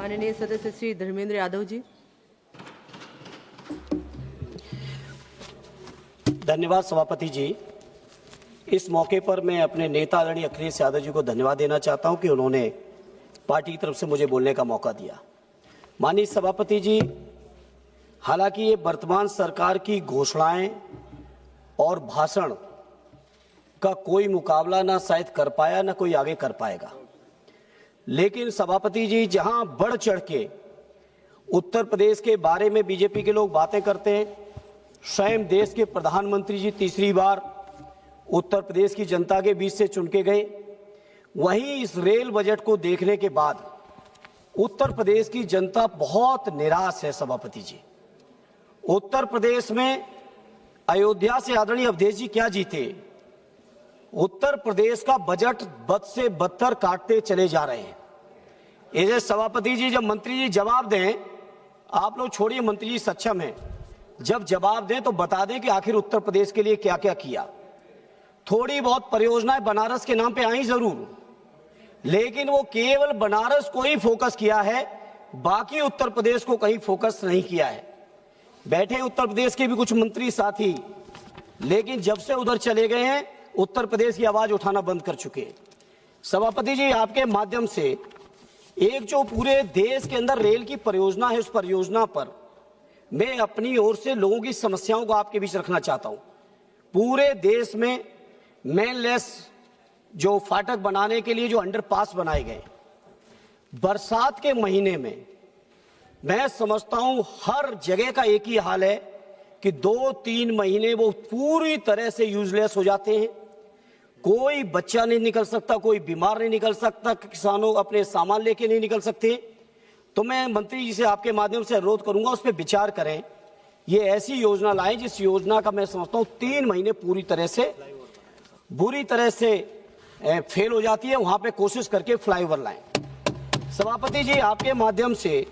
माननीय सदस्य श्री धर्मेंद्र यादव जी। धन्यवाद सभापति जी। इस मौके पर मैं अपने नेता आदरणीय अखिलेश यादव जी को धन्यवाद देना चाहता हूं कि उन्होंने पार्टी की तरफ से मुझे बोलने का मौका दिया। माननीय सभापति जी, हालांकि ये वर्तमान सरकार की घोषणाएं और भाषण का कोई मुकाबला ना शायद कर पाया ना कोई आगे कर पाएगा, लेकिन सभापति जी जहां बढ़ चढ़ के उत्तर प्रदेश के बारे में बीजेपी के लोग बातें करते हैं, स्वयं देश के प्रधानमंत्री जी तीसरी बार उत्तर प्रदेश की जनता के बीच से चुन के गए, वहीं इस रेल बजट को देखने के बाद उत्तर प्रदेश की जनता बहुत निराश है। सभापति जी, उत्तर प्रदेश में अयोध्या से आदरणीय अवधेश जी क्या जीते, उत्तर प्रदेश का बजट बद से बदतर काटते चले जा रहे हैं। इसे सभापति जी जब मंत्री जी जवाब दें, आप लोग छोड़िए मंत्री जी सक्षम हैं, जब जवाब दें तो बता दें कि आखिर उत्तर प्रदेश के लिए क्या क्या किया। थोड़ी बहुत परियोजनाएं बनारस के नाम पे आई जरूर, लेकिन वो केवल बनारस को ही फोकस किया है, बाकी उत्तर प्रदेश को कहीं फोकस नहीं किया है। बैठे उत्तर प्रदेश के भी कुछ मंत्री साथी, लेकिन जब से उधर चले गए हैं उत्तर प्रदेश की आवाज उठाना बंद कर चुके हैं। सभापति जी, आपके माध्यम से एक जो पूरे देश के अंदर रेल की परियोजना है, उस परियोजना पर मैं अपनी ओर से लोगों की समस्याओं को आपके बीच रखना चाहता हूं। पूरे देश में मेनलेस जो फाटक बनाने के लिए जो अंडरपास बनाए गए, बरसात के महीने में मैं समझता हूं हर जगह का एक ही हाल है कि 2-3 महीने वो पूरी तरह से यूजलेस हो जाते हैं। कोई बच्चा नहीं निकल सकता, कोई बीमार नहीं निकल सकता, किसानों अपने सामान लेके नहीं निकल सकते। तो मैं मंत्री जी से आपके माध्यम से अनुरोध करूंगा, उस पर विचार करें, ये ऐसी योजना लाएं जिस योजना का मैं समझता हूं 3 महीने पूरी तरह से बुरी तरह से फेल हो जाती है, वहां पे कोशिश करके फ्लाईओवर लाएं। सभापति जी, आपके माध्यम से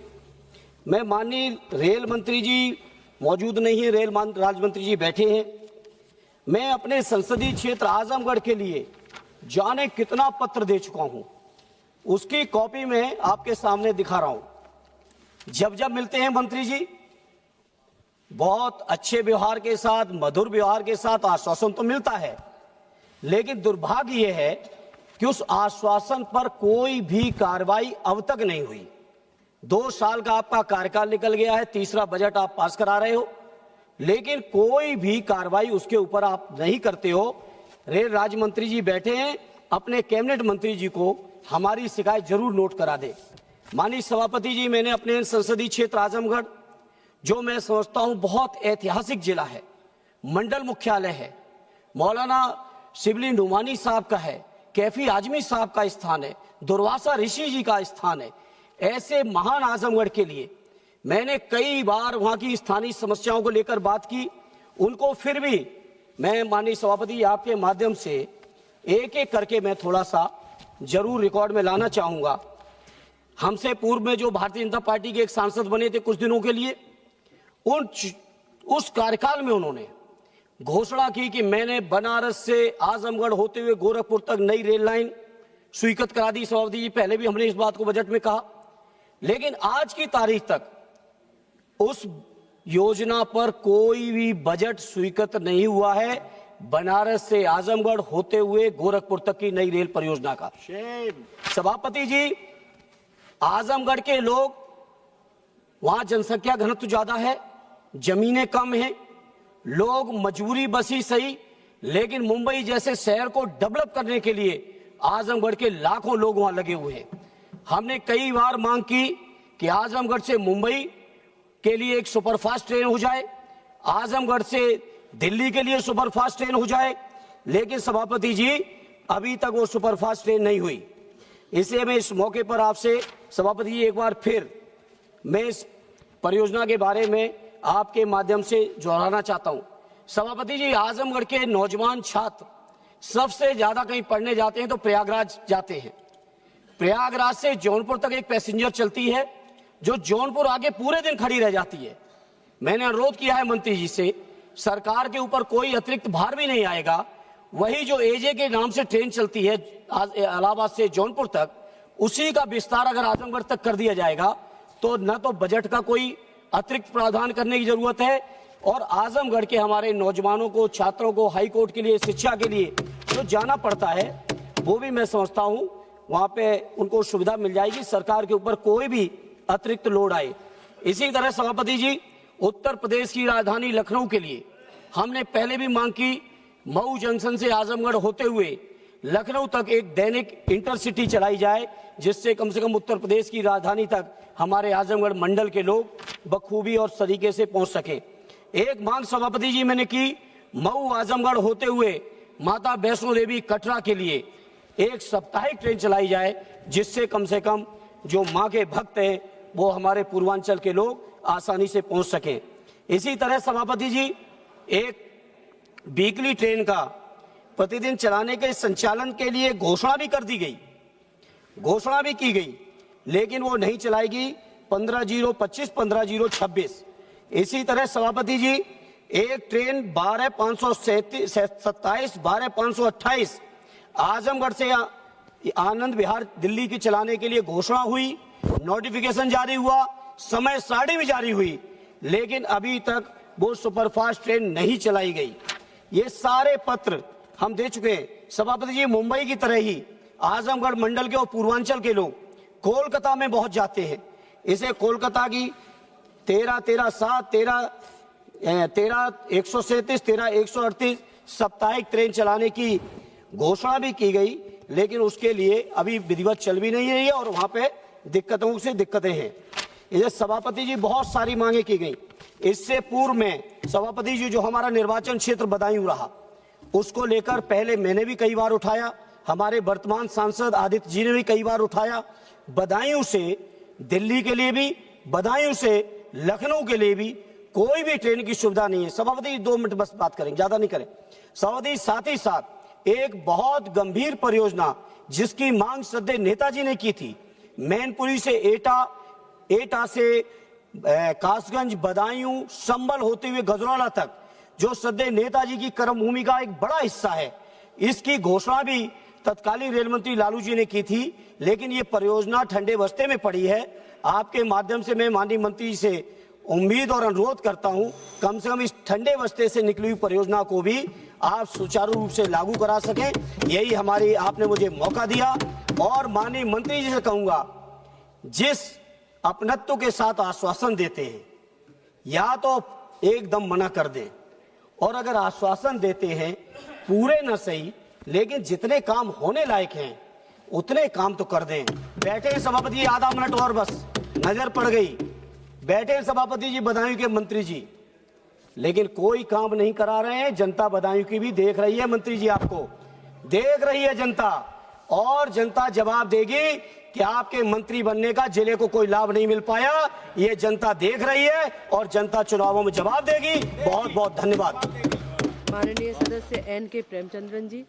मैं माननीय रेल मंत्री जी मौजूद नहीं है, रेल राज्य मंत्री जी बैठे हैं, मैं अपने संसदीय क्षेत्र आजमगढ़ के लिए जाने कितना पत्र दे चुका हूं, उसकी कॉपी में आपके सामने दिखा रहा हूं। जब जब मिलते हैं मंत्री जी, बहुत अच्छे व्यवहार के साथ, मधुर व्यवहार के साथ आश्वासन तो मिलता है, लेकिन दुर्भाग्य यह है कि उस आश्वासन पर कोई भी कार्रवाई अब तक नहीं हुई। 2 साल का आपका कार्यकाल निकल गया है, तीसरा बजट आप पास करा रहे हो, लेकिन कोई भी कार्रवाई उसके ऊपर आप नहीं करते हो। रेल राज्य मंत्री जी बैठे हैं, अपने कैबिनेट मंत्री जी को हमारी शिकायत जरूर नोट करा दे। माननीय सभापति जी, मैंने अपने संसदीय क्षेत्र आजमगढ़, जो मैं समझता हूं बहुत ऐतिहासिक जिला है, मंडल मुख्यालय है, मौलाना शिबली नुमानी साहब का है, कैफी आजमी साहब का स्थान है, दुर्वासा ऋषि जी का स्थान है, ऐसे महान आजमगढ़ के लिए मैंने कई बार वहां की स्थानीय समस्याओं को लेकर बात की। उनको फिर भी मैं माननीय सभापति आपके माध्यम से एक एक करके मैं थोड़ा सा जरूर रिकॉर्ड में लाना चाहूंगा। हमसे पूर्व में जो भारतीय जनता पार्टी के एक सांसद बने थे कुछ दिनों के लिए, उस कार्यकाल में उन्होंने घोषणा की कि मैंने बनारस से आजमगढ़ होते हुए गोरखपुर तक नई रेल लाइन स्वीकृत करा दी। सभापति जी, पहले भी हमने इस बात को बजट में कहा, लेकिन आज की तारीख तक उस योजना पर कोई भी बजट स्वीकृत नहीं हुआ है। बनारस से आजमगढ़ होते हुए गोरखपुर तक की नई रेल परियोजना का। सभापति जी, आजमगढ़ के लोग, वहां जनसंख्या घनत्व ज्यादा है, जमीनें कम हैं, लोग मजबूरी बसी सही, लेकिन मुंबई जैसे शहर को डेवलप करने के लिए आजमगढ़ के लाखों लोग वहां लगे हुए हैं। हमने कई बार मांग की कि आजमगढ़ से मुंबई के लिए एक सुपरफास्ट ट्रेन हो जाए, आजमगढ़ से दिल्ली के लिए सुपरफास्ट ट्रेन हो जाए, लेकिन सभापति जी अभी तक वो सुपरफास्ट ट्रेन नहीं हुई। इसलिए मैं इस मौके पर आपसे सभापति जी एक बार फिर मैं इस परियोजना के बारे में आपके माध्यम से दोहराना चाहता हूं। सभापति जी, आजमगढ़ के नौजवान छात्र सबसे ज्यादा कहीं पढ़ने जाते हैं तो प्रयागराज जाते हैं। प्रयागराज से जौनपुर तक एक पैसेंजर चलती है जो जौनपुर आगे पूरे दिन खड़ी रह जाती है। मैंने अनुरोध किया है मंत्री जी से, सरकार के ऊपर कोई अतिरिक्त भार भी नहीं आएगा, वही जो एजे के नाम से ट्रेन चलती है इलाहाबाद से जौनपुर तक, उसी का विस्तार अगर आजमगढ़ तक कर दिया जाएगा तो न तो बजट का कोई अतिरिक्त प्रावधान करने की जरूरत है, और आजमगढ़ के हमारे नौजवानों को, छात्रों को हाई कोर्ट के लिए, शिक्षा के लिए जो जाना पड़ता है, वो भी मैं समझता हूं वहां पे उनको सुविधा मिल जाएगी, सरकार के ऊपर कोई भी अतिरिक्त लोड आए। इसी तरह सभापति जी, उत्तर प्रदेश की राजधानी लखनऊ के लिए हमने पहले भी मांग की, मऊ जंक्शन से आजमगढ़ होते हुए लखनऊ तक एक दैनिक इंटरसिटी चलाई जाए, जिससे कम से कम उत्तर प्रदेश की राजधानी तक हमारे आजमगढ़ मंडल के लोग बखूबी और तरीके से पहुंच सके। एक मांग सभापति जी मैंने की, मऊ आजमगढ़ होते हुए माता वैष्णो देवी कटरा के लिए एक साप्ताहिक ट्रेन चलाई जाए, जिससे कम से कम जो मां के भक्त हैं वो हमारे पूर्वांचल के लोग आसानी से पहुंच सकें। इसी तरह सभापति जी, एक वीकली ट्रेन का प्रतिदिन चलाने के संचालन के लिए घोषणा भी कर दी गई, घोषणा भी की गई, लेकिन वो नहीं चलाएगी 15/025, 15/026। इसी तरह सभापति जी, एक ट्रेन 12/527, 12/528 आजमगढ़ से आनंद विहार दिल्ली की चलाने के लिए घोषणा हुई, नोटिफिकेशन जारी हुआ, समय सारणी भी जारी हुई, लेकिन अभी तक वो सुपरफास्ट ट्रेन नहीं चलाई गई। ये सारे पत्र हम दे चुके हैं। सभापति जी, मुंबई की तरह ही आजमगढ़ मंडल के और पूर्वांचल के लोग कोलकाता में बहुत जाते हैं। इसे कोलकाता की 13/13/7, 13/137, 13/138 साप्ताहिक ट्रेन चलाने की घोषणा भी की गई, लेकिन उसके लिए अभी विधिवत चल भी नहीं रही है और वहां पे दिक्कतें हैं। इसे सभापति जी बहुत सारी मांगे की गई। इससे पूर्व में सभापति जी, जो हमारा निर्वाचन क्षेत्र बदायूं रहा, उसको लेकर पहले मैंने भी कई बार उठाया, हमारे वर्तमान सांसद आदित्य जी ने भी कई बार उठाया। बदायूं से दिल्ली के लिए भी, बदायूं से लखनऊ के लिए भी कोई भी ट्रेन की सुविधा नहीं है। सभापति जी 2 मिनट बस बात करें, ज्यादा नहीं करें। सभापति, साथ ही साथ एक बहुत गंभीर परियोजना जिसकी मांग सदैव नेताजी ने की थी, मैनपुरी से एटा से कासगंज, बदायूं, संभल होते हुए गजरौला तक, जो सदैव नेताजी की कर्मभूमि का एक बड़ा हिस्सा है, इसकी घोषणा भी तत्कालीन रेल मंत्री लालू जी ने की थी, लेकिन ये परियोजना ठंडे बस्ते में पड़ी है। आपके माध्यम से मैं माननीय मंत्री जी से उम्मीद और अनुरोध करता हूं, कम से कम इस ठंडे बस्ते से निकली हुई परियोजना को भी आप सुचारू रूप से लागू करा सकें। यही हमारी, आपने मुझे मौका दिया, और माननीय मंत्री जी से कहूंगा, जिस अपनत्व के साथ आश्वासन देते हैं, या तो एकदम मना कर दें, और अगर आश्वासन देते हैं पूरे न सही, लेकिन जितने काम होने लायक हैं उतने काम तो कर दें। बैठे सभापति, आधा मिनट और बस, नजर पड़ गई। बैठे सभापति जी बदायूं के मंत्री जी, लेकिन कोई काम नहीं करा रहे हैं। जनता बदायूं की भी देख रही है, मंत्री जी आपको देख रही है जनता, और जनता जवाब देगी कि आपके मंत्री बनने का जिले को कोई लाभ नहीं मिल पाया। ये जनता देख रही है और जनता चुनावों में जवाब देगी। बहुत बहुत धन्यवाद। माननीय सदस्य N.K. Premachandran ji.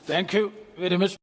Thank you very much.